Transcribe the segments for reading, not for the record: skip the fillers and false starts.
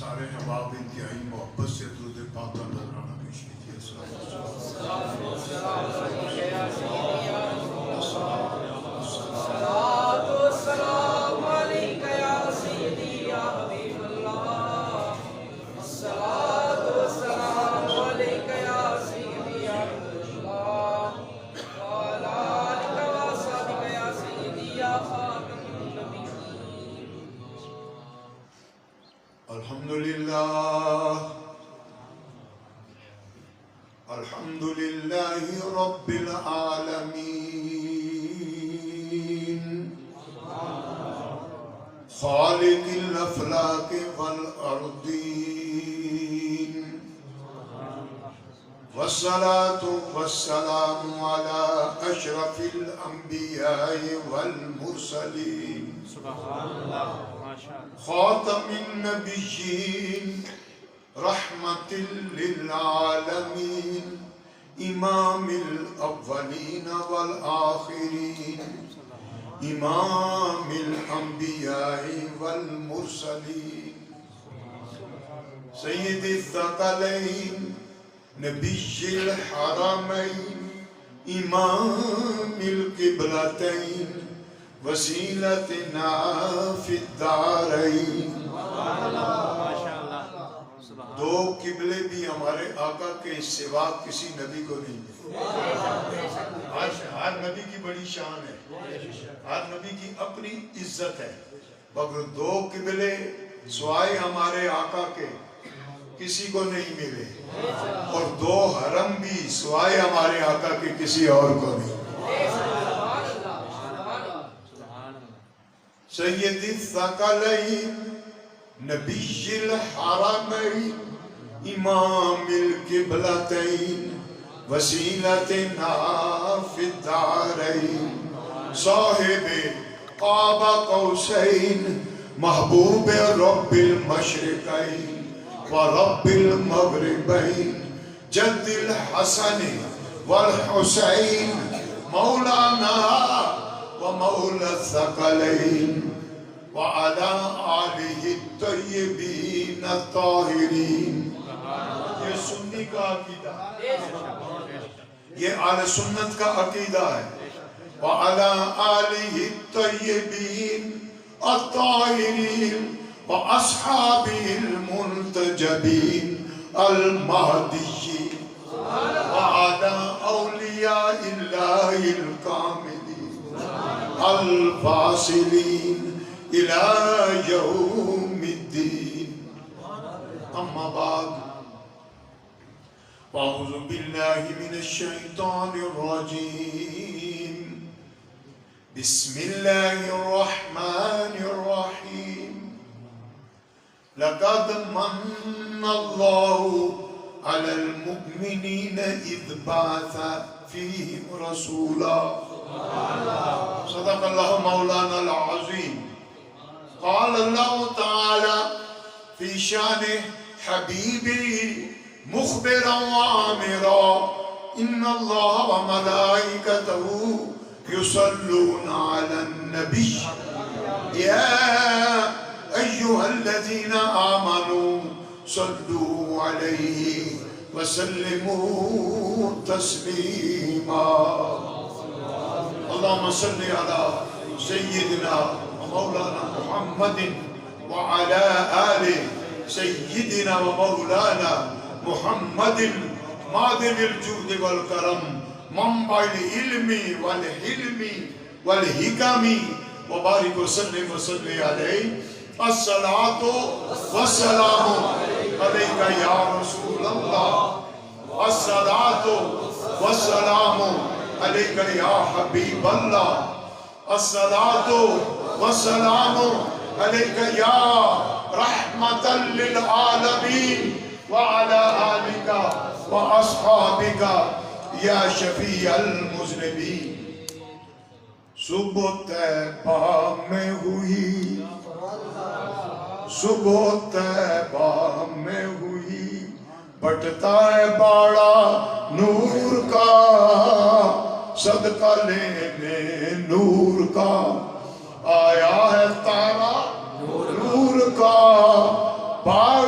سارے احباب انتہائی محبت سے درود پاک کا نذرانہ پیش کیجیے. السلام علیکم یا سیدی یا حبیب اللہ. الصلاۃ والسلام علیکم یا سیدی یا حبیب اللہ. وعلی آلک و اصحابک یا سیدی یا خاتم النبیین. الحمدللہ الحمدللہ رب العالمین خالق الافلاک والارضین والصلاة والسلام على اشرف الانبیاء والمرسلین خاتم النبیین رحمت للعالمین امام الاولین والآخرین امام الانبیاء والمرسلین سید الثقلین نبی الحرمین امام القبلتین وسیلتنا فی الدارین. دو قبلے بھی ہمارے آقا کے سوا کسی نبی کو نہیں ملے. ہر نبی کی بڑی شان ہے, ہر نبی کی اپنی عزت ہے, مگر دو قبلے سوائے ہمارے آقا کے کسی کو نہیں ملے, اور دو حرم بھی سوائے ہمارے آقا کے کسی اور کو نہیں. سید الثقلین نبی الحرمین امام القبلتین وسیلتنا فی الدارین صاحب قاب قوسین محبوب رب المشرقین ورب المغربین جد الحسن والحسین مولانا ومولا الثقلین وعلى آلہ الطیبین الطاہرین. یہ سنی کا عقیدہ ہے, یہ اہل سنت کا عقیدہ ہے. وعلى آلہ الطیبین الطاہرین واصحابہ المنتجبین المہدیین وعلى اولیاء اللہ الکاملین الفاصلین إلى يوم الدين. أما بعد فأعوذ بالله من الشيطان الرجيم. بسم الله الرحمن الرحيم. لقد من الله على المؤمنين إذ بعث فيهم رسولا. صدق الله مولانا العظيم. قال اللہ تعالی فی شان حبیبی مخبرا وآمرا ان اللہ وملائکتہ یصلون علی النبی یا ایہا الذین آمنوا صلوا علیہ وسلموا تسلیما. اللہم صلی علی سیدنا مولانا محمد وعلى آل سيدنا ومولانا محمد معدن الجود والكرم منبع العلم والحلم والحكم وبارك وسلم وصلي عليه. الصلاة والسلام عليك يا رسول الله. الصلاة والسلام عليك يا حبيب الله. الصلاة والسلام علیک یا رحمت للعالمین وعلی آلک واصحابک یا شفیع المذنبین. صبح طیبہ میں ہوئی, صبح طیبہ میں ہوئی, بٹتا ہے باڑا نور کا, صدقہ لینے نور کا. آیا ہے تارا نور کا, باغ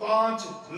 5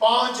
5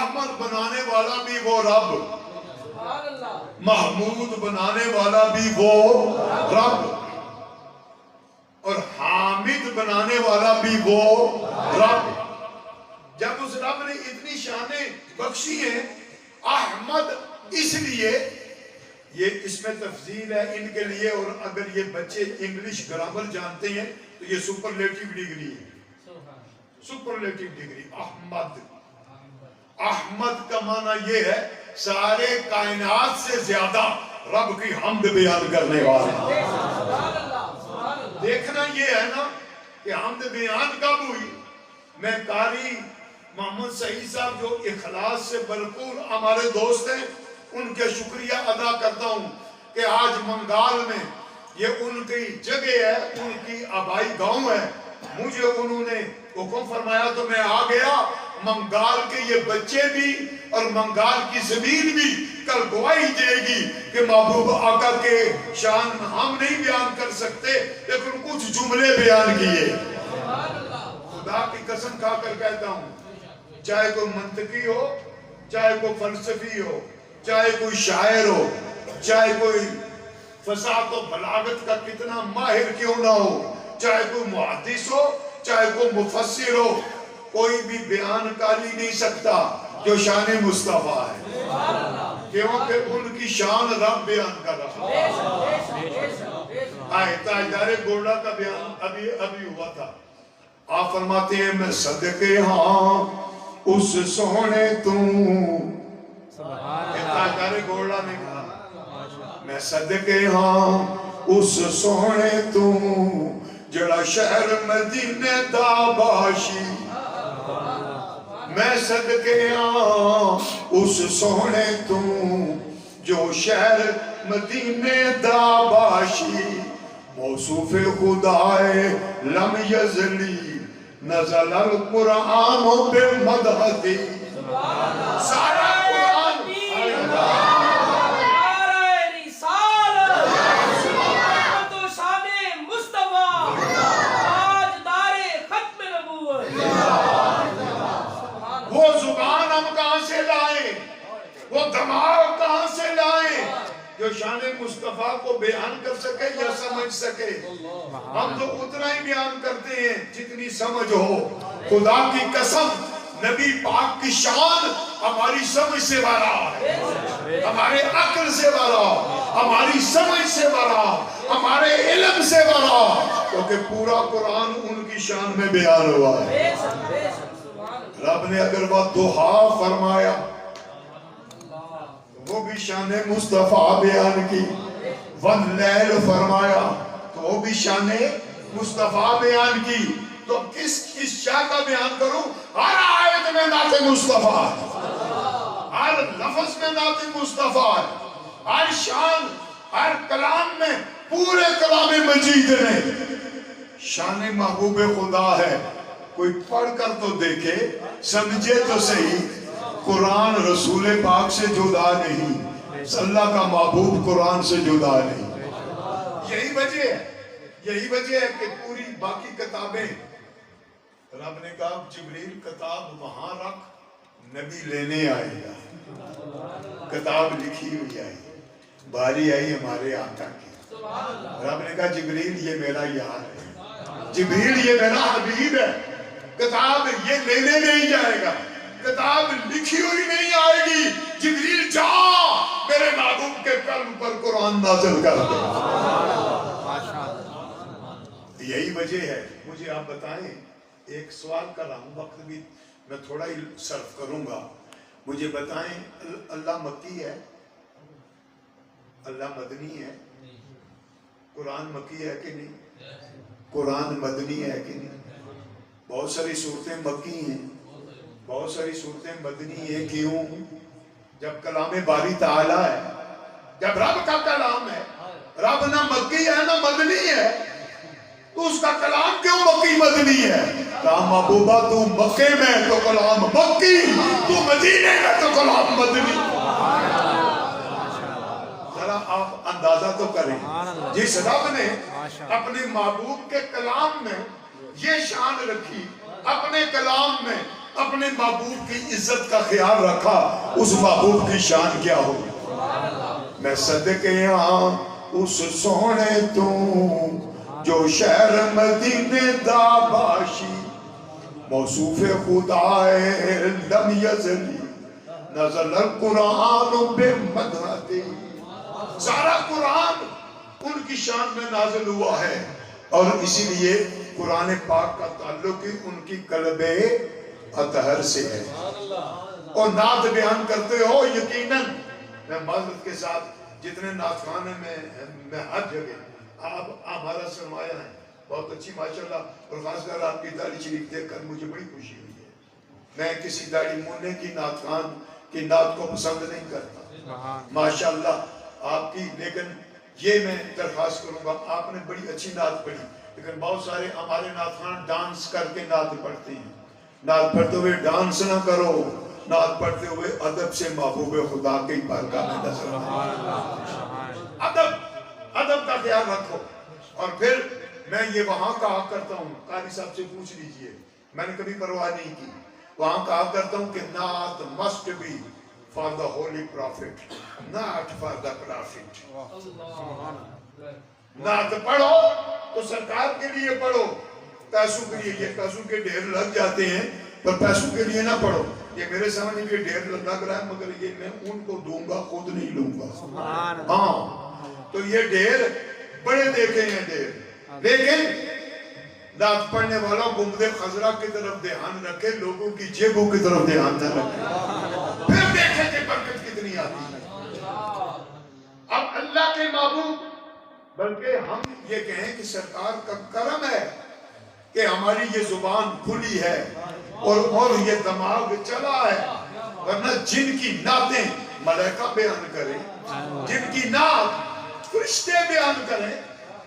احمد بنانے والا بھی وہ رب، سبحان اللہ، محمود بنانے والا بھی وہ رب، اور حامد بنانے والا بھی وہ رب۔ جب اس رب نے اتنی شانیں بخشی ہیں، احمد اس لیے، یہ اس میں تفضیل ہے ان کے لیے، اور اگر یہ بچے انگلش گرامر جانتے ہیں تو یہ سپرلیٹیو ڈگری ہے، سپرلیٹیو ڈگری۔ احمد، احمد کا معنی یہ ہے سارے کائنات سے زیادہ رب کی حمد بیان کرنے والا۔ سبحان اللہ، سبحان اللہ، دیکھنا یہ ہے نا کہ حمد بیان کب ہوئی۔ میں قاری محمد سعید صاحب جو اخلاص سے بھرپور ہمارے دوست ہیں، ان کے شکریہ ادا کرتا ہوں کہ آج منگال میں یہ ان کی جگہ ہے، ان کی آبائی گاؤں ہے، مجھے انہوں نے حکم فرمایا تو میں آ گیا۔ منگال کے یہ بچے بھی اور منگال کی زمین بھی کل گواہی دے گی کہ محبوب آقا کے شان ہم نہیں بیان کر سکتے لیکن کچھ جملے بیان کیے۔ خدا کی قسم کھا کر کہتا ہوں، چاہے کوئی منطقی ہو، چاہے کوئی فلسفی ہو، چاہے کوئی شاعر ہو، چاہے کوئی فصاحت و بلاغت کا کتنا ماہر کیوں نہ ہو، چاہے کوئی محدث ہو، چاہے کوئی مفسر ہو، کوئی بھی بیان کر ہی نہیں سکتا جو شان مصطفیٰ ہے، کیونکہ ان کی شان رب بیان کر رہا ہے۔ آئے تاجدار گوڑا کا بیان ابھی ہوا تھا۔ آپ فرماتے ہیں میں صدقے ہاں اس سونے تاجدار گوڑا نے کہا میں صدقے ہاں اس سونے جڑا شہر مدینے دا باشی، میں صدقے ہاں اس سونے جو شہر مدینے دا باشی، موصوف خدائے لم یزلی نزل القرآن بمدحتی۔ سارا قرآن وہ زبان ہم کہاں سے لائیں، وہ دماغ کہاں سے لائیں جو شان مصطفیٰ کو بیان کر سکے یا سمجھ سکے۔ ہم تو اتنا ہی بیان کرتے ہیں جتنی سمجھ ہو۔ خدا کی قسم نبی پاک کی شان ہماری سمجھ سے بڑا ہے، ہمارے عقل سے بڑا، ہماری سمجھ سے بڑا، ہمارے علم سے بڑا، کیونکہ پورا قرآن ان کی شان میں بیان ہوا ہے۔ رب نے اگر وہ دعا فرمایا وہ بھی شان مصطفیٰ بیان کی، واللیل فرمایا تو وہ بھی شان مصطفیٰ بیان کی، تو کس شاہ کا بیان کروں؟ ہر آیت میں نعت مصطفیٰ، ہر لفظ میں نعت مصطفیٰ، ہر شان، ہر کلام میں، پورے کلام مجید میں شان محبوب خدا ہے۔ کوئی پڑھ کر تو دیکھے، سمجھے تو صحیح، قرآن رسول پاک سے جدا نہیں، اللہ کا محبوب قرآن سے جدا نہیں۔ یہی وجہ ہے کہ پوری باقی کتابیں رب نے کہا جبریل کتاب وہاں رکھ، نبی لینے آئے گا، کتاب لکھی ہوئی آئی، باری آئی ہمارے آقا کی۔ رب نے کہا جبریل یہ میرا یار ہے، جبریل یہ میرا حبیب ہے، کتاب یہ لینے نہیں جائے گا، کتاب لکھی ہوئی نہیں آئے گی، جبریل جا میرے محبوب کے قلب پر قرآن نازل کر دے۔ یہی وجہ ہے۔ مجھے آپ بتائیں، ایک سوال کر رہا ہوں، وقت بھی میں تھوڑا ہی صرف کروں گا، مجھے بتائیں اللہ مکی ہے، اللہ مدنی ہے؟ قرآن مکی ہے کہ نہیں؟ قرآن مدنی ہے کہ نہیں؟ بہت ساری صورتیں مکی ہیں، بہت ساری صورتیں مدنی ہیں، کیوں؟ جب کلام باری تعالی ہے، جب رب کا کلام ہے، رب نہ مکی ہے نہ مدنی ہے، تو اس کا کلام کیوں مکی مدنی ہے؟ کہا محبوبہ تو مکے میں تو کلام مکی، تو مدینے میں تو کلام مدنی۔ ذرا آپ اندازہ تو کریں، جس رب نے اپنے محبوب کے کلام میں یہ شان رکھی، اپنے کلام میں اپنے محبوب کی عزت کا خیال رکھا، اس محبوب کی شان کیا ہو. میں صدقے اس سونے تو جو شہر مدینے دا باشی، موصوف خدائے لم یزلی نزل القرآن بے مدحتی. سارا قرآن ان کی شان میں نازل ہوا ہے، اور اسی لیے قرآن پاک کا تعلق ہی ان کی قلب اطہر سے ہے. اور نعت بیان کرتے ہو یقیناً، میں معذرت کے ساتھ جتنے نعت خان ہیں میں ہر جگہ آپ ہمارا سرمایہ ہیں، بہت اچھی ماشاءاللہ، اور خاص کر آپ کی داڑھی شریف دیکھ کر مجھے بڑی خوشی ہوئی ہے. میں کسی داڑھی مونے کی نعت خان کی نعت کو پسند نہیں کرتا ماشاءاللہ آپ کی، لیکن یہ میں درخواست کروں گا، آپ نے بڑی اچھی نعت پڑھی، لیکن بہت سارے ہمارے نعت خان ڈانس کر کے نعت پڑھتے ہیں. نعت پڑھتے ہوئے ڈانس نہ کرو، نعت پڑھتے ہوئے ادب سے محبوب خدا کی بارگاہ میں نظر آئے. ادب کا خیال رکھو. اور پھر میں یہ وہاں کہا کرتا ہوں، قاری صاحب سے پوچھ لیجئے، میں نے کبھی پرواہ نہیں کی، وہاں کہا کرتا ہوں کہ نعت must be for the holy prophet, not for the prophet. نعت پڑھو تو سرکار کے لیے پڑھو، پیسوں کے لیے. یہ پیسوں کے ڈھیر لگ جاتے ہیں، پر پیسوں کے لیے نہ پڑھو. یہ میرے سامنے بھی ڈھیر لگ رہا ہے، مگر یہ میں ان کو دوں گا، خود نہیں لوں گا. ہاں، تو یہ ڈھیر بڑے دیکھے ہیں ڈھیر، لیکن نعت پڑھنے والا گنبد خضرا کی طرف دھیان رکھے، لوگوں کی جیبوں کی طرف دھیان نہ رکھے، پھر دیکھیں کہ برکت کتنی آتی ہے. اب اللہ کے محبوب، بلکہ ہم یہ کہیں کہ سرکار کا کرم ہے کہ ہماری یہ زبان کھلی ہے اور یہ دماغ چلا ہے، ورنہ جن کی نعتیں ملائکہ بیان کریں، جن کی نعت فرشتے بیان کریں،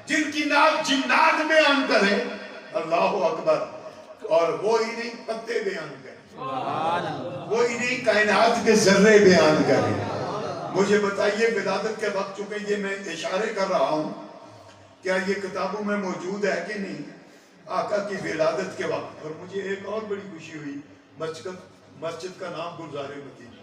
جن کی نعت جنات بیان کریں، اللہ اکبر، اور وہی نہیں پتے بیان کریں، وہی نہیں کائنات کے ذرے بیان کریں. مجھے بتائیے ولادت کے وقت، چونکہ یہ میں اشارے کر رہا ہوں، کیا یہ کتابوں میں موجود ہے کہ نہیں؟ آقا کی ولادت کے وقت. اور مجھے ایک اور بڑی خوشی ہوئی، مسجد کا نام گلزار مدینہ،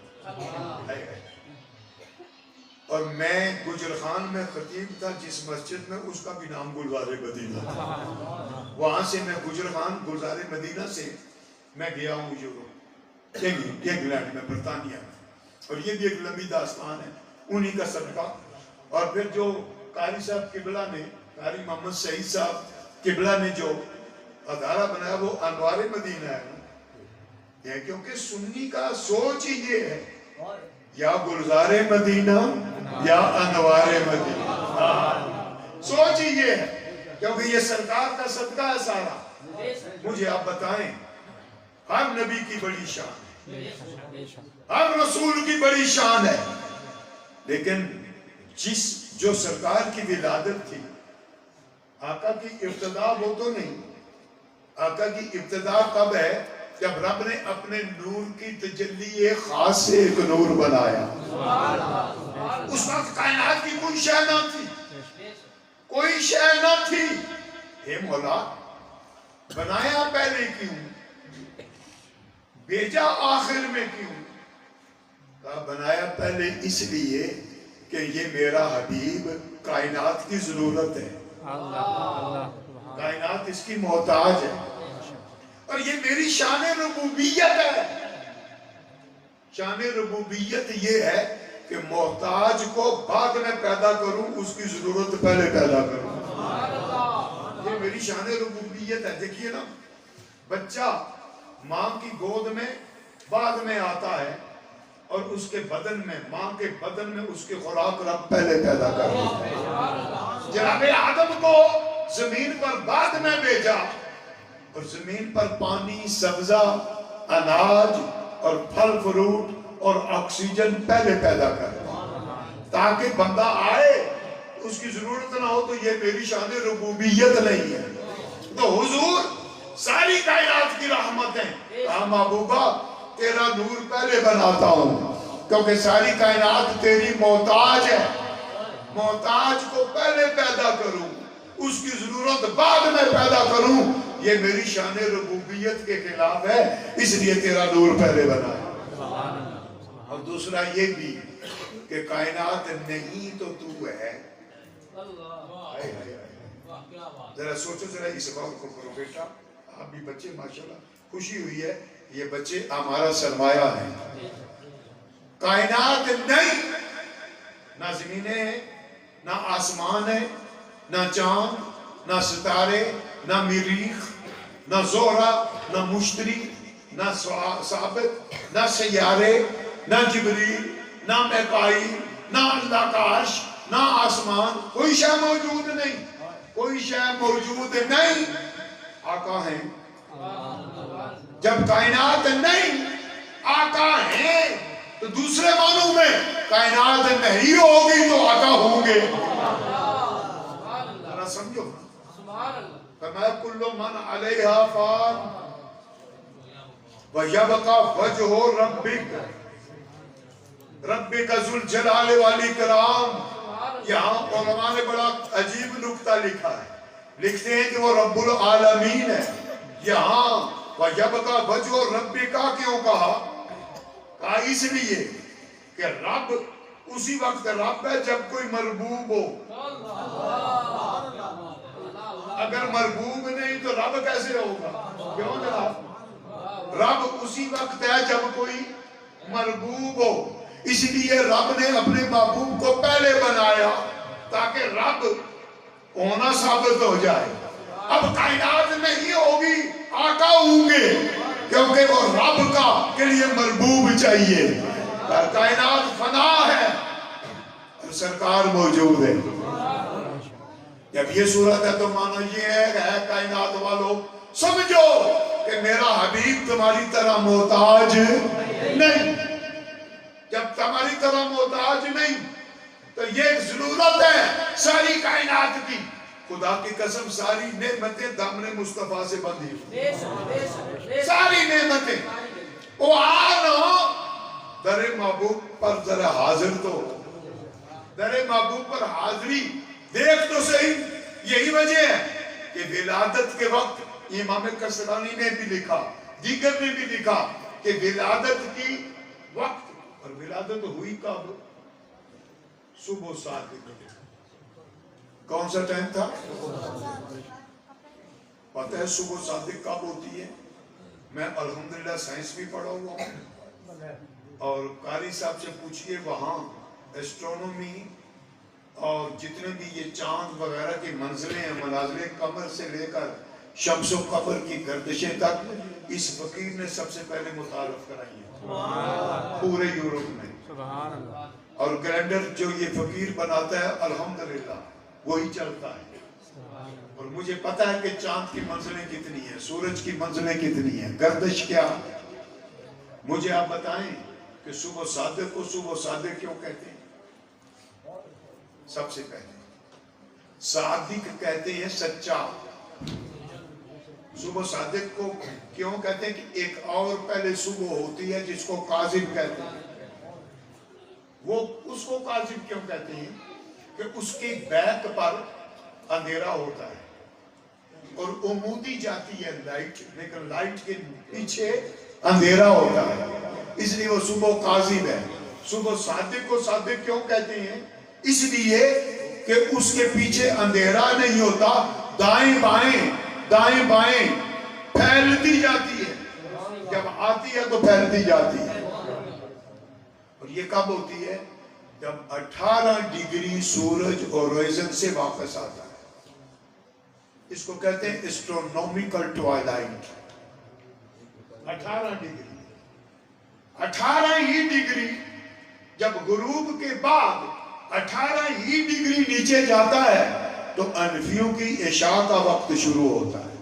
اور میں گجر خان میں خطیب تھا جس مسجد میں، اس کا بھی نام گلزار مدینہ تھا. وہاں سے میں گجر خان گلزار مدینہ سے میں گیا ہوں یورپ، انگلینڈ میں، برطانیہ میں، اور یہ بھی ایک لمبی داستان ہے انہی کا صدقہ. اور پھر جو قاری صاحب قبلہ نے، قاری محمد سعید صاحب قبلہ نے جو ادارہ بنایا وہ انوار مدینہ ہے، کیونکہ سنی کا سوچ ہی یہ ہے، یا گلزار مدینہ یا انوار مدینہ، سوچ ہی یہ ہے، کیونکہ یہ سرکار کا صدقہ ہے سارا. مجھے آپ بتائیں، ہر نبی کی بڑی شان ہے، ہر رسول کی بڑی شان ہے، لیکن جو سرکار کی ولادت تھی، آقا کی ابتدا وہ تو نہیں. آقا کی ابتدا کب ہے؟ جب رب نے اپنے نور کی تجلی خاص سے ایک نور بنایا. اس وقت کائنات کی کوئی شے نہ تھی، کوئی شے نہ تھی. اے مولا، بنایا پہلے کیوں، بھیجا آخر میں کیوں؟ کہا بنایا پہلے اس لیے کہ یہ میرا حبیب کائنات کی ضرورت ہے، کائنات اس کی محتاج ہے، اور یہ میری شان ربوبیت ہے. شان ربوبیت یہ ہے کہ محتاج کو بعد میں پیدا کروں، اس کی ضرورت پہلے پیدا کروں. یہ میری شان ربوبیت ہے. دیکھیے نا، بچہ ماں کی گود میں بعد میں آتا ہے، اور اس کے بدن میں، ماں کے بدن میں اس کے خوراک رب پہلے پیدا کر دیتا ہے. جناب آدم کو زمین پر بعد میں بھیجا، اور زمین پر پانی، سبزہ، اناج اور پھل فروٹ اور آکسیجن پہلے پیدا کر دیا، تاکہ بندہ آئے اس کی ضرورت نہ ہو. تو یہ میری شان ربوبیت نہیں ہے. تو حضور ساری کائنات کی رحمت ہے. کہا محبوبہ تیرا نور پہلے بناتا ہوں، کیونکہ ساری کائنات تیری محتاج ہے. محتاج کو پہلے پیدا کروں، اس کی ضرورت بعد میں پیدا کروں، یہ میری شان ربوبیت کے خلاف ہے، اس لیے تیرا نور پہلے بنا ہے۔ اور دوسرا یہ بھی کہ کائنات نہیں تو تو ہے۔ ذرا سوچو، ذرا اس بات کو کرو بیٹا، آپ بھی بچے ماشاءاللہ خوشی ہوئی ہے، یہ بچے ہمارا سرمایہ ہیں۔ کائنات نہیں، نہ زمینیں ہیں، نہ آسمان ہے، نہ چاند، نہ ستارے، نہ مریخ، نہ زہرہ، نہ مشتری، نہ ثابت، نہ سیارے، نہ جبریل، نہ میکائیل، نہ اللہ کا عرش، نہ آسمان، کوئی شے موجود نہیں، کوئی شے موجود نہیں۔ آقا ہیں۔ جب کائنات نہیں آقا ہیں تو دوسرے معنوں میں کائنات نہیں ہوگی تو آقا ہوں گے۔ ذرا سمجھو، فَمَا كُلُّ مَنْ عَلَيْهَا فَانٍ وَيَبْقَى وَجْهُ رَبِّكَ ذُو الجلال والاکرام۔ یہاں علماء نے بڑا عجیب نکتہ لکھا ہے، لکھتے ہیں کہ وہ رب العالمین ہے۔ یہاں وَيَبْقَى وَجْهُ رَبِّكَ کیوں کہا؟ کہا اس لیے کہ رب اسی وقت رب ہے جب کوئی مربوب ہو۔ اگر مربوب نہیں تو رب کیسے ہوگا؟ کیوں جناب؟ رب اسی وقت ہے جب کوئی مربوب ہو، اس لیے رب نے اپنے محبوب کو پہلے بنایا تاکہ رب ہونا ثابت ہو جائے۔ اب کائنات نہیں ہوگی، آقا ہوں گے، کیونکہ وہ رب کا کے لیے مربوب چاہیے۔ کائنات فنا ہے اور سرکار موجود ہے۔ جب یہ صورت ہے تو معنی یہ ہے کہ کائنات والوں سمجھو کہ میرا حبیب تمہاری طرح محتاج نہیں۔ جب تمہاری طرح محتاج نہیں تو یہ ضرورت ہے ساری کائنات کی۔ خدا کی قسم ساری نعمتیں دامن مصطفیٰ سے بندھی ہوئی، ساری نعمتیں۔ وہ آنا در محبوب پر ذرا حاضر تو، در محبوب پر حاضری دیکھ تو صحیح۔ یہی وجہ ہے کہ ولادت کے وقت امام کسرانی نے بھی لکھا، دیگر نے بھی لکھا کہ ولادت کی وقت، اور ولادت ہوئی کب؟ صبح 7 بجے۔ کون سا ٹائم تھا؟ پتہ ہے صبح صادق کب ہوتی ہے؟ میں الحمدللہ سائنس بھی پڑھا ہوا ہوں، اور قاری صاحب سے پوچھئے وہاں ایسٹرونومی اور جتنے بھی یہ چاند وغیرہ کی منزلیں ہیں، مناظر قمر سے لے کر شمس و قمر کی گردشیں تک اس فقیر نے سب سے پہلے متعارف کرائی ہے پورے یورپ میں۔ اور کیلنڈر جو یہ فقیر بناتا ہے الحمدللہ وہی چلتا ہے۔ اور مجھے پتا ہے کہ چاند کی منزلیں کتنی ہیں، سورج کی منزلیں کتنی ہیں، گردش کیا۔ مجھے آپ بتائیں کہ صبح صادق کو صبح صادق کیوں کہتے ہیں؟ سب سے پہلے صادق کہتے ہیں سچا۔ صبح صادق کو کیوں کہتے ہیں کہ ایک اور پہلے صبح ہوتی ہے جس کو کاذب کہتے ہیں۔ وہ اس کو کاذب کیوں کہتے ہیں؟ کہ اس کے بیک پر اندھیرا ہوتا ہے اور امودی جاتی ہے لائٹ، لیکن لائٹ کے پیچھے اندھیرا ہوتا ہے، اس لیے وہ صبح کاذب ہے۔ صبح صادق کو صادق کیوں کہتے ہیں؟ اس لیے کہ اس کے پیچھے اندھیرا نہیں ہوتا، دائیں بائیں پھیلتی جاتی ہے، جب آتی ہے تو پھیلتی جاتی ہے۔ اور یہ کب ہوتی ہے؟ جب 18 ڈگری سورج اوریزن سے واپس آتا ہے، اس کو کہتے ہیں ایسٹرونومیکل ٹوائلائٹ۔ 18 ڈگری، 18 ہی ڈگری جب غروب کے بعد 18 ہی ڈگری نیچے جاتا ہے تو انفیوں کی عشاء کا وقت شروع ہوتا ہے،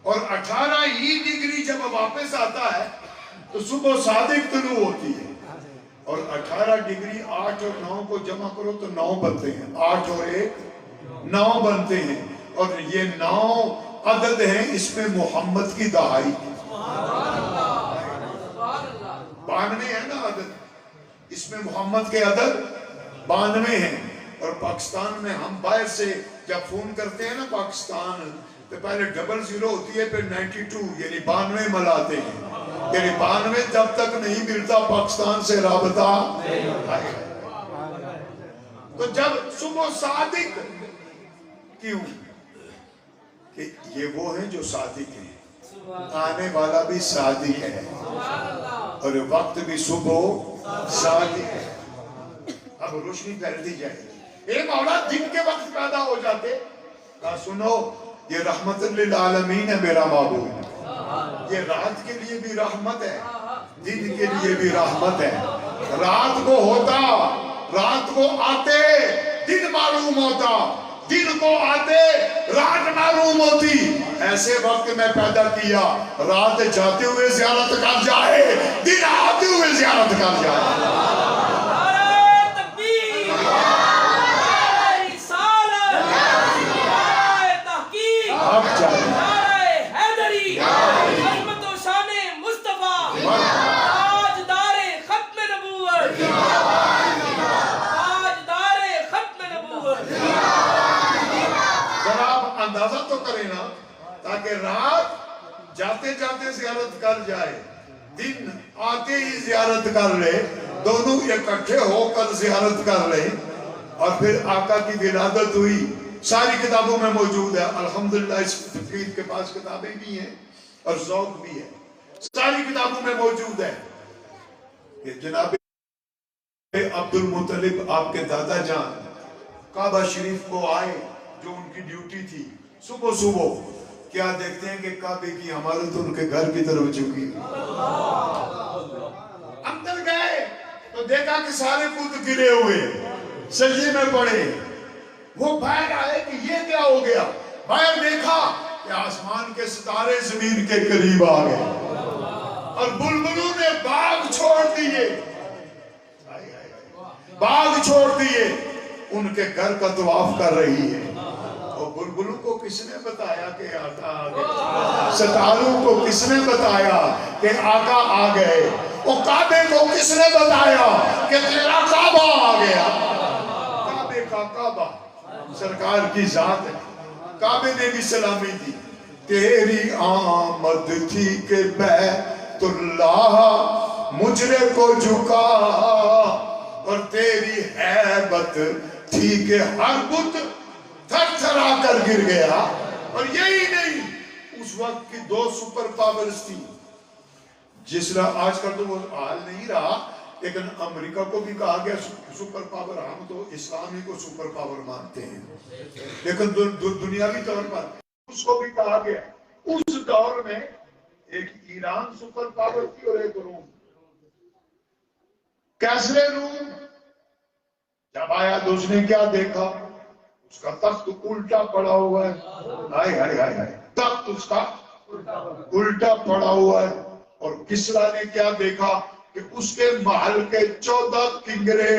اور 18 ہی ڈگری جب واپس آتا ہے تو صبح صادق طلوع ہوتی ہے، اور 18 ڈگری 8 اور 9 کو جمع کرو تو 9 بنتے ہیں، 8 اور 1 9 بنتے ہیں، اور یہ 9 عدد ہیں، اس میں محمد کی دہائی 92 ہے نا عدد، اس میں محمد کے عدد 92 ہیں، اور پاکستان میں ہم باہر سے جب فون کرتے ہیں نا پاکستان تو پہلے 00 ہوتی ہے، پھر 92 یعنی 92 ملاتے ہیں، یعنی 92 جب تک نہیں ملتا پاکستان سے رابطہ تو جب صبح صادق کیوں کہ یہ وہ ہیں جو صادق ہیں، آنے والا بھی صادق ہے اور وقت بھی صبح صادق ہے۔ اب روشنی پھیلتی جائے گی، اے مولا دن کے وقت پیدا ہو جاتے، کہا سنو یہ رحمت للعالمین ہے میرا معبود، یہ رات کے لیے بھی رحمت ہے، دن کے لیے بھی رحمت ہے۔ رات کو ہوتا، رات کو آتے دن معلوم ہوتا، دن کو آتے رات معلوم ہوتی، ایسے وقت میں پیدا کیا رات جاتے ہوئے زیارت کر جائے، دن آتے ہوئے زیارت کر جائے۔ اب چاہیے اندازہ تو کرے نا، تاکہ رات جاتے جاتے زیارت کر جائے، دن آتے ہی زیارت کر لے، دونوں اکٹھے ہو کر زیارت کر لے۔ اور پھر آقا کی ولادت ہوئی، ساری کتابوں میں موجود ہے، الحمدللہ اس فقیر کے پاس کتابیں بھی ہیں اور ذوق بھی ہے، ساری کتابوں میں موجود ہے کہ جناب عبد المطلب آپ کے دادا جان کعبہ شریف کو آئے، جو ان کی ڈیوٹی تھی، صبح صبح کیا دیکھتے ہیں کہ کعبے کی عمارت ان کے گھر کی طرف جھکی، اندر گئے تو دیکھا کہ سارے بت گرے ہوئے سجدے میں پڑے، وہ باہر آئے کہ یہ کیا ہو گیا، باہر دیکھا کہ آسمان کے ستارے زمین کے قریب آ گئے اور بلبلوں نے باغ چھوڑ دیے، باغ چھوڑ دیے، ان کے گھر کا طواف کر رہی ہے۔ اور بلبلوں کو کس نے بتایا کہ آقا آ گئے، ستاروں کو کس نے بتایا کہ آقا آ گئے، اور کعبے کو کس نے بتایا کہ تیرا کعبہ آ گیا۔ کعبے کا کعبہ سرکار کی ذات ہے، کعبے نے بھی سلامی دی، تیری آمد تھی کہ بیت اللہ مجرے کو جھکا، اور تیری ہیبت تھی کہ ہر بت تھر تھرا کر گر گیا۔ اور یہی نہیں، اس وقت کی 2 سپر پاورز تھی، جس طرح آج کل تو وہ حال نہیں رہا، لیکن امریکہ کو بھی کہا گیا سپر پاور، ہم تو اسلامی کو سپر پاور مانتے ہیں، لیکن دنیاوی طور پر اس کو بھی کہا گیا۔ اس دور میں ایک ایران سپر پاور تھی اور ایک روم، کیسرے روم جب آیا تو اس نے کیا دیکھا، اس کا تخت الٹا پڑا ہوا ہے، ہائے ہائے ہائے ہائے، تخت اس کا الٹا پڑا ہوا ہے۔ اور کسرا نے کیا دیکھا کہ اس کے محل کے 14 کنگرے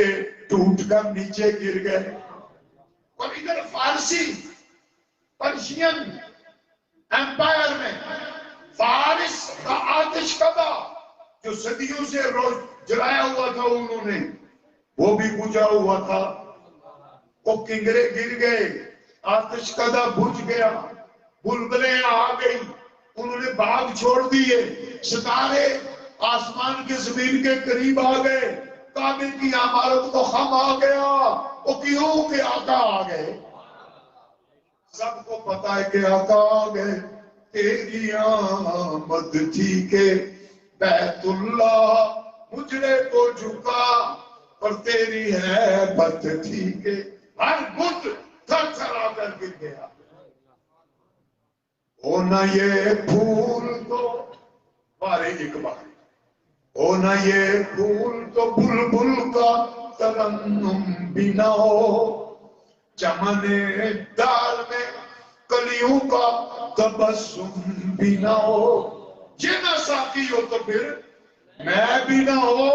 ٹوٹ کر نیچے گر گئے۔ اور ادھر فارسی پرشین ایمپائر میں فارس کا آتش کدا جو صدیوں سے روز جلایا ہوا تھا انہوں نے، وہ بھی بجھا ہوا تھا، وہ کنگرے گر گئے، آتش کدا بجھ گیا، بلبلیں آ گئی، انہوں نے باغ چھوڑ دیے، ستارے آسمان کے زمین کے قریب آ گئے، کعبے کی عمارت کو خم آ گیا۔ وہ کیوں کہ آقا آ گئے، سب کو پتا ہے کہ آقا آ گئے، تیری آمد تھی کہ بیت اللہ مجرے کو جھکا، اور تیری ہیبت تھی کہ ہر بت تھر تھرا کر گر گیا۔ ہونا یہ پھول تو بارے اقبال، ہونا یہ پھول تو بلبل کا ترنم بھی نہ ہو، چمن ڈال میں کلیوں کا تبسم بھی نہ ہو، یہ نہ ساقی ہو تو پھر میں بھی نہ ہو،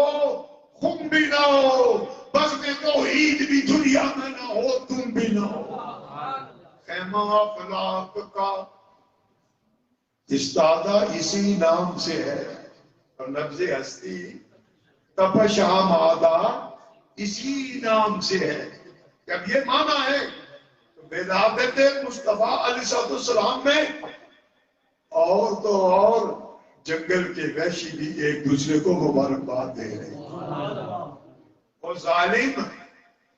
خم بھی نہ ہو، بس میں توحید بھی دنیا میں نہ ہو، تم بھی نہ ہو۔ خیمہ افلاق کا استادہ اسی نام سے ہے، اور نبض ہستی تپش آمادہ اسی نام سے ہے۔ جب یہ معنی ہے تو ولادت مصطفیٰ علیہ السلام میں اور تو اور جنگل کے وحشی بھی ایک دوسرے کو مبارکباد دے رہے ہیں. اور ظالم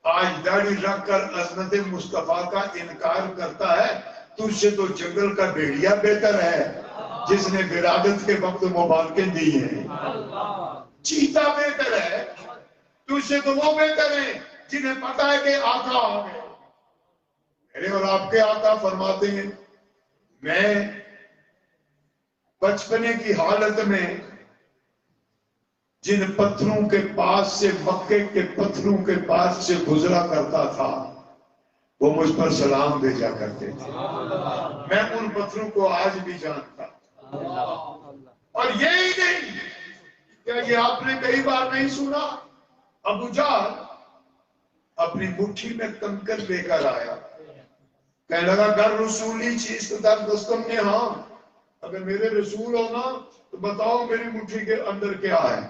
آج داڑھی رکھ کر عظمت مصطفیٰ کا انکار کرتا ہے. تجھ سے تو جنگل کا بھیڑیا بہتر ہے جس نے ولادت کے وقت مبارکیں دی ہیں. چیتا بہتر ہے تجھ سے تو وہ بہتر ہیں جنہیں پتا ہے کہ آقا آ گئے. میرے اور آپ کے آقا فرماتے ہیں میں بچپنے کی حالت میں جن پتھروں کے پاس سے مکے کے پتھروں کے پاس سے گزرا کرتا تھا وہ مجھ پر سلام بھیجا کرتے تھے. میں ان پتھروں کو آج بھی جانتا. اور یہی نہیں کیا یہ آپ نے کئی بار نہیں سنا ابو جہل اپنی مٹھی میں کنکر لے کر آیا. کہنے لگا گر رسولی چیز در دستم نے ہاں اگر میرے رسول ہونا تو بتاؤ میری مٹھی کے اندر کیا ہے.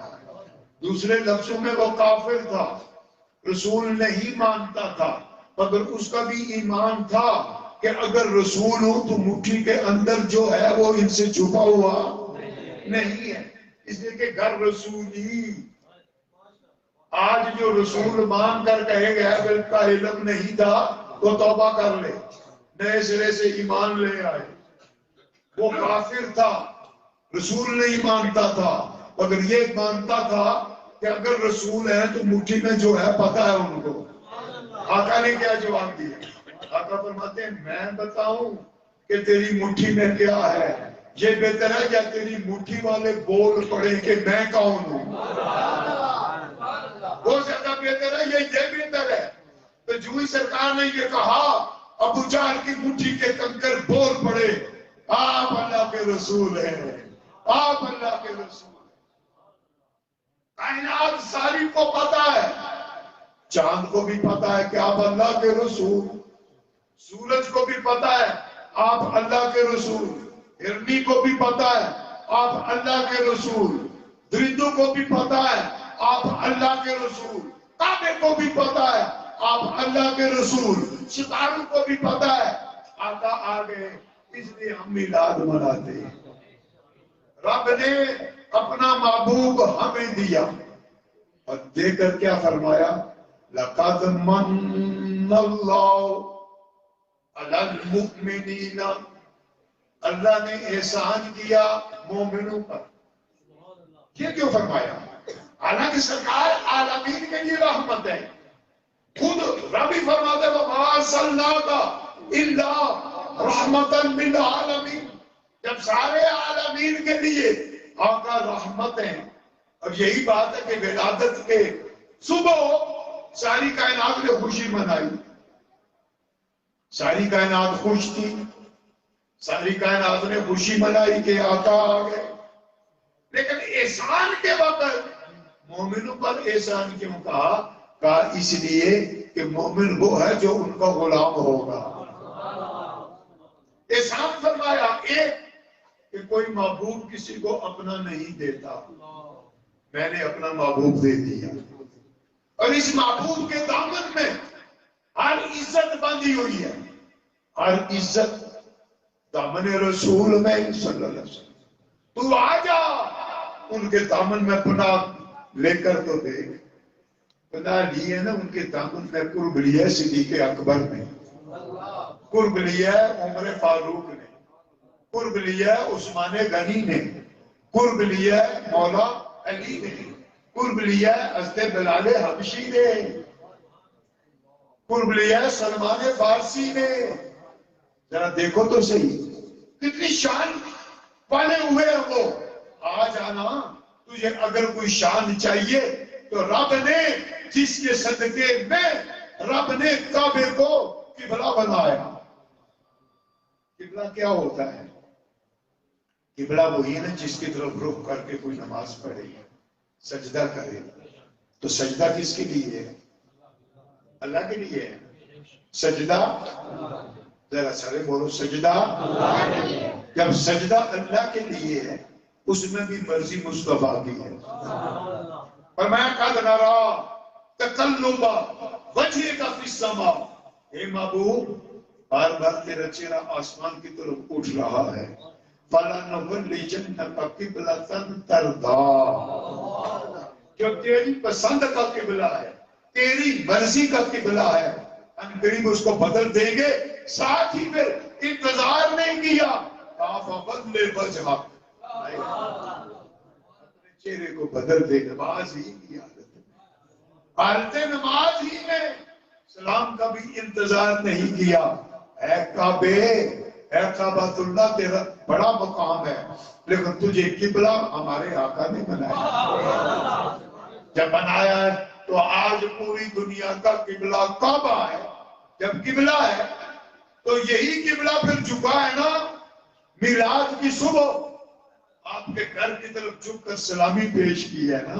دوسرے لفظوں میں وہ کافر تھا, رسول نہیں مانتا تھا, مگر اس کا بھی ایمان تھا کہ اگر رسول ہوں تو مٹھی کے اندر جو ہے وہ ان سے چھپا ہوا نہیں ہے. اس لیے کہ گر رسولی آج جو رسول مان کر کہے گیا کہ اس کا علم نہیں تھا وہ توبہ کر لے, نئے سرے سے ایمان لے آئے. وہ کافر تھا, رسول نہیں مانتا تھا, مگر یہ مانتا تھا کہ اگر رسول ہے تو مٹھی میں جو ہے پتا ہے ان کو. آقا نے کیا جواب دیا؟ آقا فرماتے ہیں میں بتاؤں کہ تیری مٹھی میں کیا ہے؟ یہ بہتر ہے یا تیری مٹھی والے بول پڑے کہ میں کون ہوں؟ وہ زیادہ بہتر ہے یہ بہتر ہے. تو جو ہی سرکار نے یہ کہا ابو جہل کی مٹھی کے کنکر بول پڑے آپ اللہ کے رسول ہیں, آپ اللہ کے رسول ہیں. کائنات ساری کو پتا ہے, چاند کو بھی پتا ہے کہ آپ اللہ کے رسول, سورج کو بھی پتا ہے آپ اللہ کے رسول, ہرنی کو بھی پتا ہے آپ اللہ کے رسول, درندوں کو بھی پتا ہے آپ اللہ کے رسول, کعبے کو بھی پتا ہے آپ اللہ کے رسول, ستاروں کو بھی پتا ہے آقا آ گئے, اس لیے ہم میلاد مناتے ہیں. رب نے اپنا محبوب ہمیں دیا اور دے کر کیا فرمایا؟ لَقَدْ مَنَّ اللَّهُ عَلَى الْمُؤْمِنِينَ, اللہ نے احسان کیا مومنوں پر. یہ کیوں فرمایا؟ حالانکہ سرکار عالمین کے لیے رحمت ہے. خود رب ہی فرماتے وَمَا أَرْسَلْنَاكَ إِلَّا رحمتاً للعالمین, جب سارے عالمین کے لیے آقا رحمت ہیں. اور یہی بات ہے کہ ولادت کے صبح ساری کائنات نے خوشی منائی, ساری کائنات خوش تھی, ساری کائنات نے خوشی منائی کہ آقا آ گئے. لیکن احسان کے وقت مومنوں پر احسان کیوں کہا؟ کہا اس لیے کہ مومن وہ ہے جو ان کا غلام ہوگا. احسان فرمایا ایک کہ کوئی محبوب کسی کو اپنا نہیں دیتا, میں نے اپنا محبوب دے دیا. اور اس محبوب کے دامن میں ہر عزت بندھی ہوئی ہے, ہر عزت دامن رسول میں صلی اللہ علیہ وسلم. تو آ جا ان کے دامن میں پناہ لے کر تو دیکھ. پناہ لیے نا ان کے دامن میں قرب لیا صدیق اکبر نے, قرب لیا عمر فاروق نے, قرب لیا عثمان غنی نے, قرب لیا مولا علی نے, قرب لیا حضرت بلال حبشی نے, قرب لیا سلمان فارسی نے. ذرا دیکھو تو صحیح کتنی شان والے ہوئے ہیں وہ. آ جانا تجھے اگر کوئی شان چاہیے تو رب نے جس کے صدقے میں رب نے کعبے کو قبلہ بنایا. قبلہ کیا ہوتا ہے؟ قبلہ وہی ہے نا جس کی طرف رخ کر کے کوئی نماز پڑھے, سجدہ کرے. تو سجدہ کس کے لیے ہے؟ اللہ کے لیے ہے. سجدہ ذرا سارے بولو سجدہ. جب سجدہ اللہ کے لیے ہے اس میں بھی مرضی مصطفیٰ کی ہے. فرمایا قد نرا تقلب وجهك فی السماء, اے محبوب بار بار تیرا چہرہ آسمان کی طرف اٹھ رہا ہے. فَلَنُوَلِّيَنَّكَ قِبْلَةً تَرْضَاهَا، جو تیری پسند کا قبلہ ہے، تیری مرضی کا قبلہ ہے، ان قریب اس کو بدل دیں گے. ساتھ ہی پھر انتظار نہیں کیا، فَبَدْلِ وَجْهَكَ، اپنے چہرے کو بدل دے. نماز ہی کی حالت نماز ہی میں سلام کا بھی انتظار نہیں کیا. اے کعبے، اے کعبۃ اللہ، تیرا بڑا مقام ہے، لیکن تجھے قبلہ ہمارے آقا نے بنایا. جب بنایا ہے تو آج پوری دنیا کا قبلہ کعبہ ہے. جب قبلہ ہے تو یہی قبلہ پھر جھکا ہے نا. میلاد کی صبح آپ کے گھر کی طرف جھک کر سلامی پیش کی ہے نا،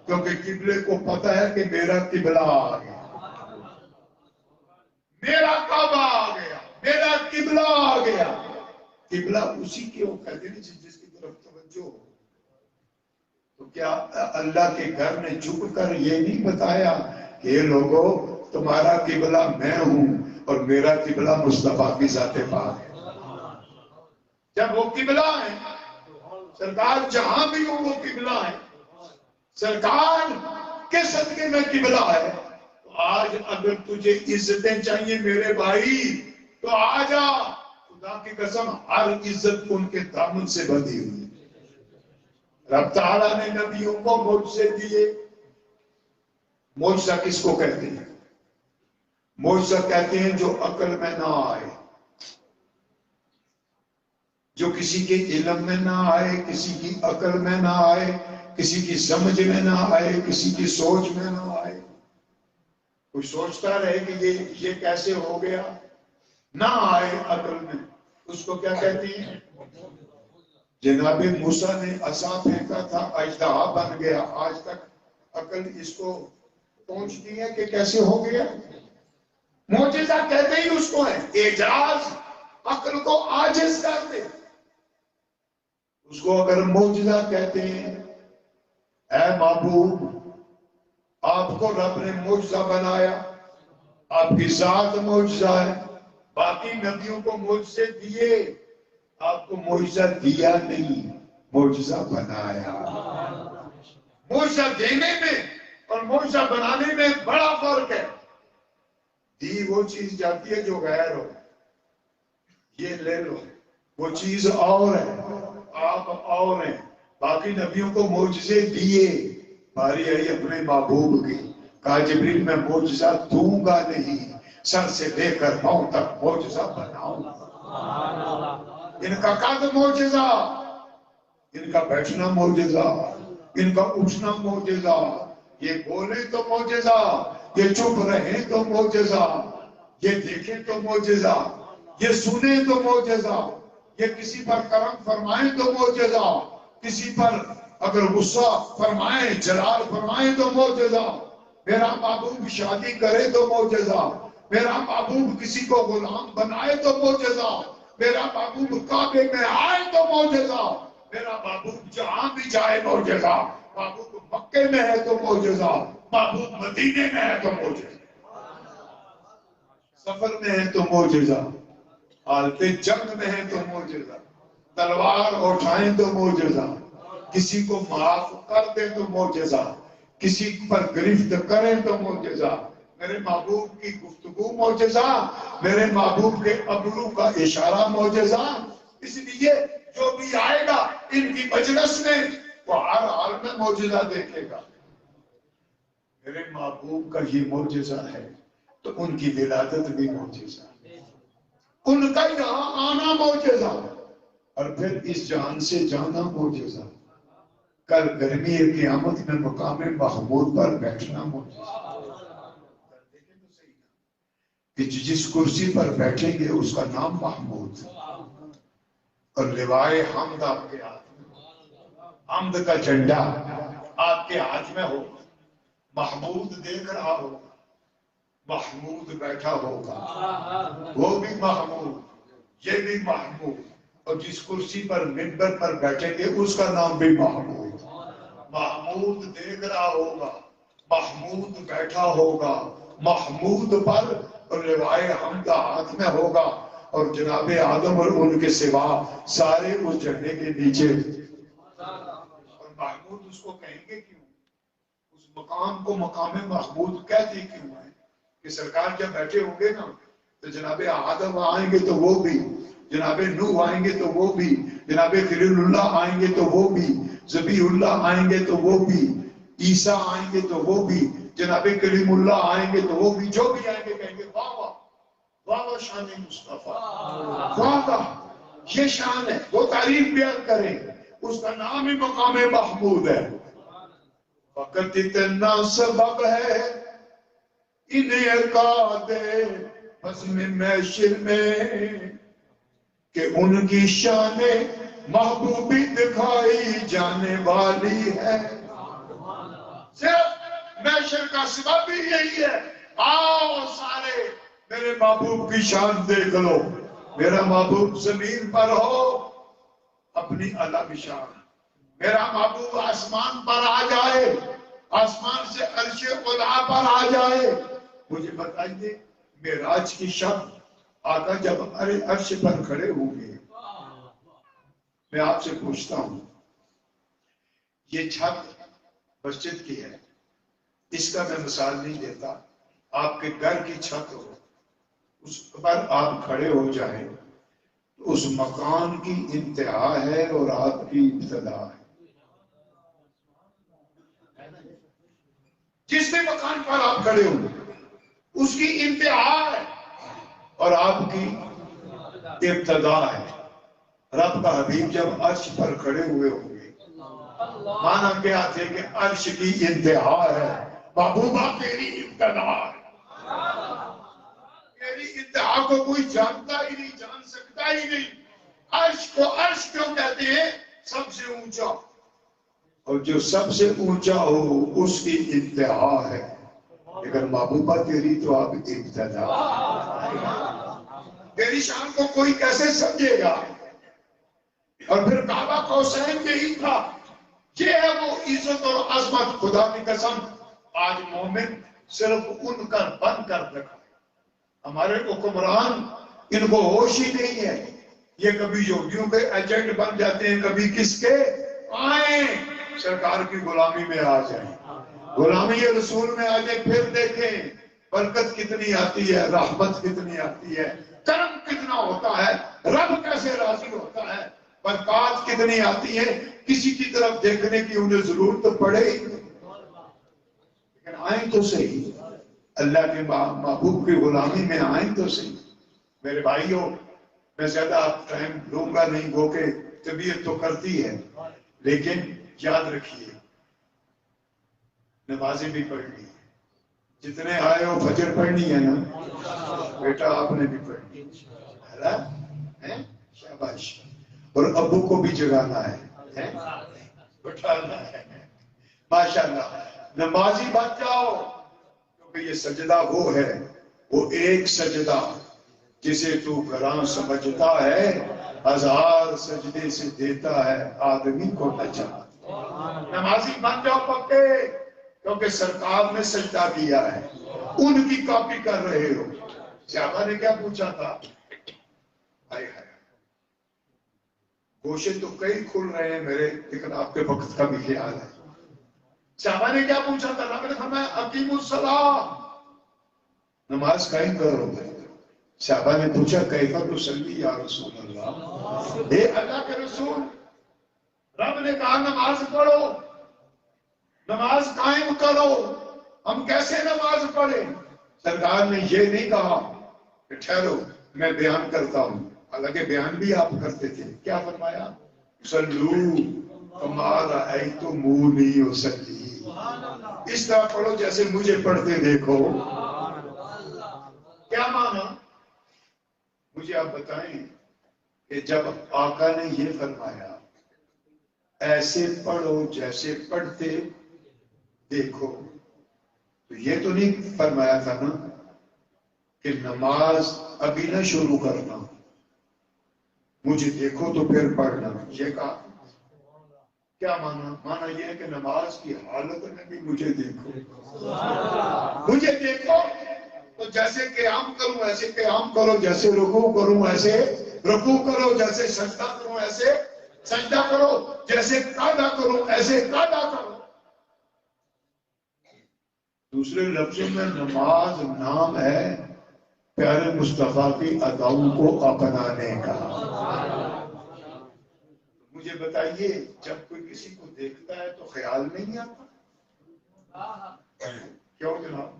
کیونکہ قبلے کو پتہ ہے کہ میرا قبلہ آ گیا، میرا کعبہ آ گیا، میرا قبلہ آ گیا. قبلہ اسی کے وہ کہتے ہیں جس کی طرف توجہ ہو. تو کیا اللہ کے گھر نے جھک کر یہ نہیں بتایا کہ یہ لوگوں تمہارا قبلہ میں ہوں اور میرا قبلہ مصطفیٰ کی ذات پاک ہے. جب وہ قبلہ ہے، سرکار جہاں بھی ہوں وہ قبلہ ہے، سرکار کے صدقے میں قبلہ ہے. تو آج اگر تجھے عزتیں چاہیے میرے بھائی تو آ جا. خدا کی قسم ہر عزت ان کے دامن سے بندھی ہوئی. رب تعالیٰ نے نبیوں کو معجزے دیے. معجزہ کس کو کہتے ہیں؟ معجزہ کہتے ہیں جو عقل میں نہ آئے، جو کسی کے علم میں نہ آئے، کسی کی عقل میں نہ آئے، کسی کی سمجھ میں نہ آئے، کسی کی سوچ میں نہ آئے. کوئی سوچتا رہے کہ یہ کیسے ہو گیا، نہ آئے عقل میں، اس کو کیا کہتے ہیں؟ جناب موسیٰ نے عصا پھینکا تھا، اژدہا بن گیا. آج تک عقل اس کو پہنچتی ہے کہ کیسے ہو گیا. معجزہ کہتے ہی اس کو ہے. اعجاز عقل کو عاجز کر دے، اس کو اگر معجزہ کہتے ہیں. اے محبوب، آپ کو رب نے معجزہ بنایا، آپ کی ذات معجزہ ہے. باقی نبیوں کو معجزے دیے، آپ کو معجزہ دیا نہیں، معجزہ بنایا. معجزہ دینے میں اور معجزہ بنانے میں بڑا فرق ہے. دی وہ چیز جاتی ہے جو غیر ہو، یہ لے لو، وہ چیز اور ہے، آپ اور ہیں. باقی نبیوں کو معجزے دیے. باری آئی اپنے محبوب کی، کہا جبریل میں معجزہ دوں گا نہیں، سر سے لے کر پاؤں تک معجزہ بناؤں. ان کا قد معجزہ، ان کا بیٹھنا معجزہ، ان کا اٹھنا معجزہ. یہ بولے تو معجزہ، یہ چپ رہے تو معجزہ، یہ دیکھیں تو معجزہ، یہ سنے تو معجزہ، یہ کسی پر کرم فرمائیں تو معجزہ، کسی پر اگر غصہ فرمائیں، جلال فرمائیں تو معجزہ. میرا محبوب شادی کرے تو معجزہ، میرا محبوب کسی کو غلام بنائے تو معجزہ، میرا محبوب کعبے میں آئے تو معجزہ، میرا محبوب جہاں بھی جائے معجزہ. محبوب مکے میں ہے تو معجزہ، محبوب مدینے میں ہے تو معجزہ، سفر میں ہے تو معجزہ، حالت جنگ میں ہے تو معجزہ، تلوار اٹھائیں تو معجزہ، کسی کو معاف کر دیں تو معجزہ، کسی پر گرفت کریں تو معجزہ. میرے محبوب کی گفتگو معجزہ، میرے محبوب کے ابرو کا اشارہ معجزہ. اس لیے جو بھی آئے گا ان کی مجلس میں وہ ہر حال میں معجزہ دیکھے گا. میرے محبوب کا یہ معجزہ ہے تو ان کی ولادت بھی معجزہ، ان کا یہاں آنا معجزہ، اور پھر اس جہان سے جانا معجزہ. کل گرمی قیامت میں مقام محمود پر بیٹھنا معجزہ. کہ جس کرسی پر بیٹھیں گے اس کا نام محمود، اور لوائے حمد آپ کے ہاتھ میں، حمد کا جھنڈا آپ کے ہاتھ میں ہو. محمود دیکھ رہا ہوگا، محمود بیٹھا ہوگا، وہ بھی محمود، یہ بھی محمود، اور جس کرسی پر منبر پر بیٹھیں گے اس کا نام بھی محمود. محمود دیکھ رہا ہوگا، محمود بیٹھا ہوگا، محمود پر اور لوائے حمد ہاتھ میں ہوگا، اور جناب آدم اور ان کے سوا سارے اس جھنڈے کے نیچے، اور محمود اس کو کہیں گے کیوں؟ اس مقام کو مقام محمود کہتے کیوں ہیں؟ کہ سرکار جب بیٹھے ہوں گے نا تو جناب آدم آئیں گے تو وہ بھی، جناب نوح آئیں گے تو وہ بھی، جناب خلیل اللہ آئیں گے تو وہ بھی، ذبیح اللہ آئیں گے تو وہ بھی، عیسیٰ آئیں گے تو وہ بھی، جناب کلیم اللہ آئیں گے تو وہ بھی، جو بھی آئیں گے کہیں گے واہ واہ واہ واہ شان مصطفیٰ، واہ واہ یہ شان ہے، وہ تعریف بیان کریں، اس کا نام ہی مقام محمود ہے۔ وقت اتنا سبب ہے انہیں ارکاد بزم محشر میں کہ ان کی شان محبوبی دکھائی جانے والی ہے۔ صرف محشر کا سبب بھی یہی ہے، آؤ سارے میرے محبوب کی شان دیکھ لو، میرا محبوب زمین پر ہو اپنی الگ شان، میرا محبوب آسمان پر آ جائے، آسمان سے عرش علا پر آ جائے۔ مجھے بتائیے معراج کی شب آقا جب عرش پر کھڑے ہوں گے، میں آپ سے پوچھتا ہوں، یہ چھت مسجد کی ہے، اس کا میں مثال نہیں دیتا، آپ کے گھر کی چھت ہو، اس پر آپ کھڑے ہو جائیں تو اس مکان کی انتہا ہے اور آپ کی ابتدا ہے۔ جس بھی مکان پر آپ کھڑے ہوں اس کی انتہا ہے اور آپ کی ابتدا ہے۔ رب کا حبیب جب عرش پر کھڑے ہوئے ہوں گے، مانا کیا تھے کہ عرش کی انتہا ہے، محبوبہ تیری ابتدا ہے، تیری انتہا کو کوئی جانتا ہی نہیں، جان سکتا ہی نہیں۔ عرش کو عرش کیوں کہتے ہیں؟ سب سے اونچا، اور جو سب سے اونچا ہو اس کی انتہا ہے، لیکن محبوبہ تیری تو آپ ابتدا، تیری شان کو کوئی کیسے سمجھے گا؟ اور پھر کعبہ قوسین یہی تھا، یہ ہے وہ عزت اور عظمت۔ خدا کی قسم آج مومن صرف ان کا بن کر رکھا، ہمارے حکمران ان کو ہوش ہی نہیں ہے، یہ کبھی یہودیوں کے ایجنٹ بن جاتے ہیں، کبھی کس کے آئیں سرکار کی غلامی میں آ جائیں، غلامی رسول میں آ جائیں، پھر دیکھیں برکت کتنی آتی ہے، رحمت کتنی آتی ہے، کرم کتنا ہوتا ہے، رب کیسے راضی ہوتا ہے، برکات کتنی آتی ہے۔ کسی کی طرف دیکھنے کی انہیں ضرورت پڑے ہی نہیں، لیکن آئیں تو صحیح، اللہ کے محبوب کی غلامی میں آئیں تو صحیح۔ میرے بھائیوں، میں زیادہ ٹائم لوں گا نہیں، گو کہ طبیعت تو کرتی ہے، لیکن یاد رکھیے نمازیں بھی پڑھنی ہے، جتنے آئے ہو فجر پڑھنی ہے نا بیٹا، آپ نے بھی پڑھنی ہے، شاباش، اور ابو کو بھی جگانا ہے، اٹھانا ہے، ماشاءاللہ۔ نمازی بن جاؤ، کیونکہ یہ سجدہ وہ ہے، وہ ایک سجدہ جسے تو گراں سمجھتا ہے، ہزار سجدے سے دیتا ہے آدمی کو نچا۔ نمازی بن جاؤ پکے، کیونکہ سرکار نے سجدہ کیا ہے، ان کی کاپی کر رہے ہو۔ صحابہ نے کیا پوچھا تھا؟ آئے ہائے، گوشے تو کئی کھل رہے ہیں میرے، لیکن آپ کے وقت کا بھی خیال ہے۔ صحابہ نے کیا پوچھا تھا؟ رب نے فرمایا اقیموا الصلاۃ، نماز قائم کرو۔ صحابہ نے پوچھا کیفیہ نصلی یا رسول اللہ، اے اللہ کے رسول، رب نے کہا نماز پڑھو، نماز قائم کرو، ہم کیسے نماز پڑھیں؟ سرکار نے یہ نہیں کہا کہ ٹھہرو میں بیان کرتا ہوں، حالانکہ بیان بھی آپ کرتے تھے۔ کیا فرمایا؟ صلو کما رأیتمونی اصلی، اس طرح پڑھو جیسے مجھے پڑھتے دیکھو۔ کیا مانا؟ مجھے آپ بتائیں کہ جب آقا نے یہ فرمایا ایسے پڑھو جیسے پڑھتے دیکھو، تو یہ تو نہیں فرمایا تھا نا کہ نماز ابھی نہ شروع کرنا، مجھے دیکھو تو پھر پڑھنا۔ یہ کہا کیا مانا؟ مانا یہ ہے کہ نماز کی حالت میں بھی مجھے دیکھو، مجھے دیکھو، تو جیسے قیام کروں ایسے قیام کرو، جیسے رکوع کروں ایسے رکوع کرو، جیسے سجدہ کروں ایسے سجدہ کرو، جیسے قعدہ کروں ایسے قعدہ کرو۔ دوسرے لفظوں میں نماز نام ہے پیارے مصطفیٰ کی اداؤں کو اپنانے کا۔ مجھے بتائیے جب کوئی کسی کو دیکھتا ہے تو خیال نہیں آتا؟ کیوں جناب؟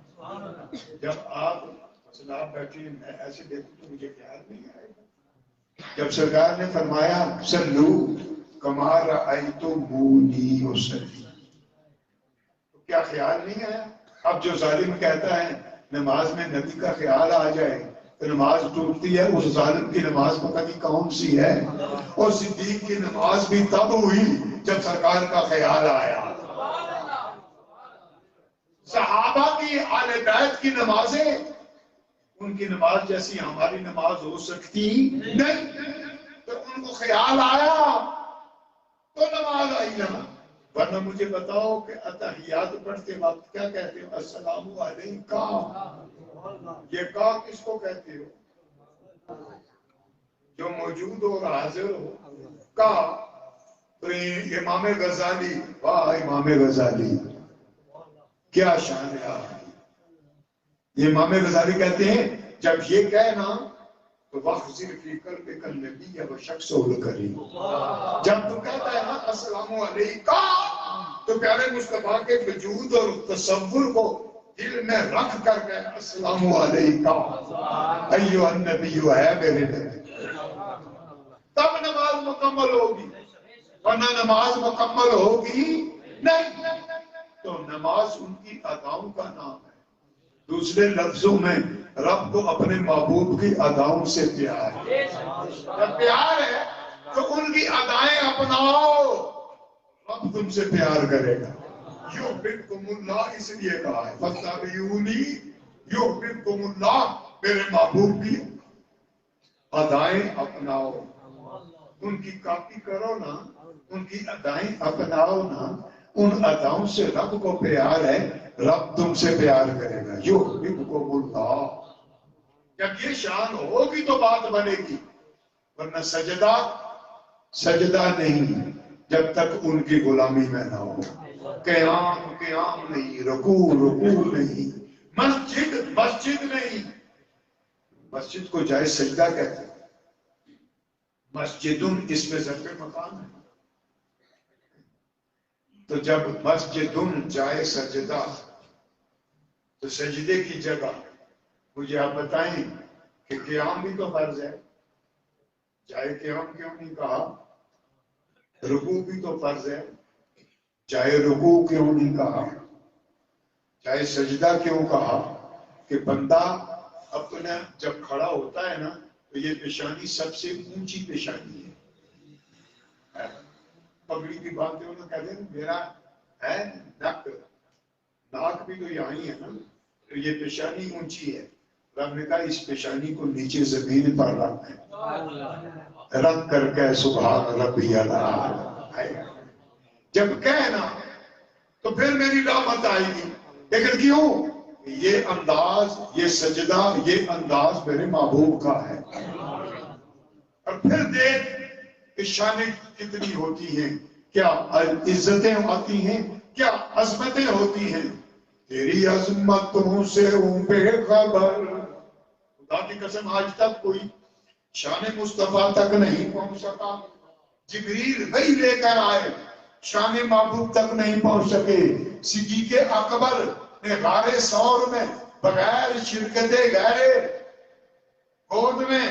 جب آپ مثلا آپ بیٹھے میں ایسے دیکھوں تو مجھے خیال نہیں آئے گا۔ جب سرکار نے فرمایا صلو کما رأیتمونی اصلی، تو کیا خیال نہیں آیا؟ اب جو ظالم کہتا ہے نماز میں نبی کا خیال آ جائے تو نماز ٹوٹتی ہے، اس ظالم کی نماز پتہ نہیں کون سی ہے۔ اور صدیق کی نماز بھی تب ہوئی جب سرکار کا خیال آیا۔ صحابہ کی آل بیت کی نمازیں ان کی نماز جیسی ہماری نماز ہو سکتی نہیں، تو ان کو خیال آیا تو نماز آئی نا۔ ورنہ مجھے بتاؤ کہ اتحیات پڑھتے وقت کیا کہتے ہو؟ السلام علیکہ، یہ کا کس کو کہتے ہو؟ جو موجود ہو اور حاضر ہو کا۔ تو امام غزالی، واہ امام غزالی کیا شان ہے آپ کی۔ یہ امام غزالی کہتے ہیں جب یہ کہنا تو وَخْزِرْ فِي قَلْبِكَ النَّبِيَّ وَشَخْصُهُ الْكَرِيمُ، جب تو کہتا ہے نا السلام علیکہ تو پیارے مصطفیٰ کے وجود اور تصور کو دل میں رکھ کر کے السلام علیکہ ایھا النبی ہے میرے نبی، تب نماز مکمل ہوگی، ورنہ نماز مکمل ہوگی نہیں۔ تو نماز ان کی اداؤں کا نام ہے۔ دوسرے لفظوں میں رب کو اپنے محبوب کی اداؤں سے پیار ہے۔ جب پیار ہے تو ان کی ادائیں اپناؤ، رب تم سے پیار کرے گا۔ یحببکم اللہ اس لیے کہا ہے فاتبعونی یحببکم اللہ، میرے محبوب کی ادائیں اپناؤ، ان کی کاپی کرو نا، ان کی ادائیں اپناؤ نا، ان اداؤں سے رب کو پیار ہے، رب تم سے پیار کرے گا۔ یحببکم اللہ، جب یہ شان ہوگی تو بات بنے گی، ورنہ سجدہ نہیں جب تک ان کی غلامی میں نہ ہو، قیام نہیں، رکوع نہیں، مسجد نہیں۔ مسجد کو جائے سجدہ کہتے ہیں، مسجدن اس میں ظرف مکان ہے، تو جب مسجدن جائے سجدہ تو سجدے کی جگہ مجھے آپ بتائیں کہ قیام بھی تو فرض ہے، چاہے قیام کیوں نہیں کہا؟ رکوع بھی تو فرض ہے، چاہے رکوع کیوں نہیں کہا؟ چاہے سجدہ کیوں کہا؟ کہ بندہ اپنا جب کھڑا ہوتا ہے نا تو یہ پیشانی سب سے اونچی پیشانی ہے۔ پگڑی کی بات جو نا کہتے ہیں میرا ہے ناک بھی تو یہاں ہی ہے نا، تو یہ پیشانی اونچی ہے۔ رب نے کہا اس پیشانی کو نیچے زمین پر رکھ کر کے سبحان ربی اعلیٰ، جب کہنا تو پھر میری رحمت آئے گی۔ لیکن کیوں؟ یہ انداز، یہ سجدہ، یہ انداز میرے محبوب کا ہے۔ اور پھر دیکھ شانیں کتنی ہوتی ہیں، کیا عزتیں آتی ہیں، کیا عظمتیں ہوتی ہیں۔ تیری عظمتوں سے ہوں بے خبر، خدا کی قسم آج تک کوئی شان مصطفیٰ تک نہیں پہنچ سکا۔ جبریل وہی لے کر آئے، شان محبوب تک نہیں پہنچ سکے۔ صدیق اکبر نے غار ثور میں بغیر شرکت غیر گود میں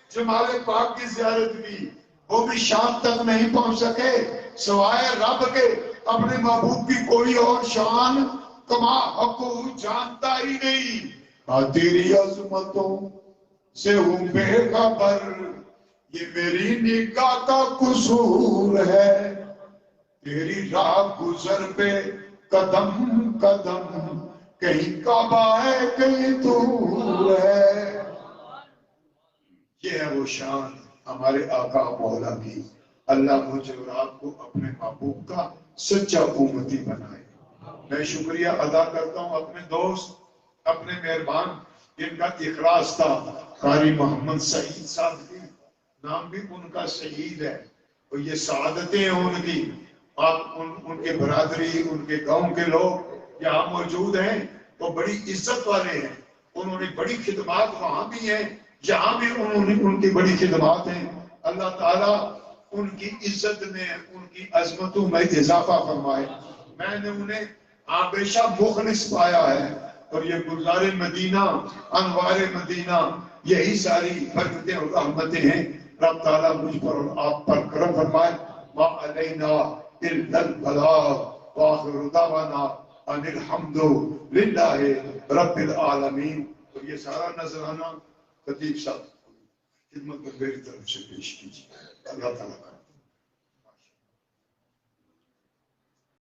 جمال پاک کی زیارت کی، وہ بھی شام تک نہیں پہنچ سکے سوائے رب کے اپنے محبوب کی کوئی اور شان کما حقو جانتا ہی نہیں۔ تیری عظمتوں سے ہوں بے خبر، یہ میری نگاہ کا قصور ہے، تیری راہ گزر پہ قدم قدم کہیں کعبہ ہے کہیں دور ہے۔ یہ ہے وہ شان ہمارے آقا مولا کی۔ اللہ مجھے اور آپ کو اپنے محبوب کا سچا امتی بنائے۔ میں شکریہ ادا کرتا ہوں اپنے دوست، اپنے مہربان ان کا اخلاص تھا. قاری محمد سعید صادقی نام بھی ان کا سعید ہے. اور یہ سعادتیں ہیں ان کی. آپ ان کے برادری، ان کے گاؤں کے لوگ یہاں موجود ہیں وہ بڑی عزت والے ہیں. انہوں نے بڑی خدمات وہاں بھی ہیں، یہاں بھی انہوں نے ان کی بڑی خدمات ہیں. اللہ تعالیٰ ان کی عزت میں، ان کی عظمتوں میں اضافہ فرمائے. میں نے انہیں ہمیشہ مخلص پایا ہے. اور یہ گلزار مدینہ، انوار مدینہ، یہی ساری برکتیں اور رحمتیں ہیں. رب تعالیٰ مجھ پر اور آپ پر کرم فرمائے. ما علینا الا البلاغ وآخر دعوانا ان الحمد للہ رب العالمین. اور یہ سارا نذرانہ خطیب صاحب خدمت میں میری طرف سے پیش کیجیے. اللہ تعالیٰ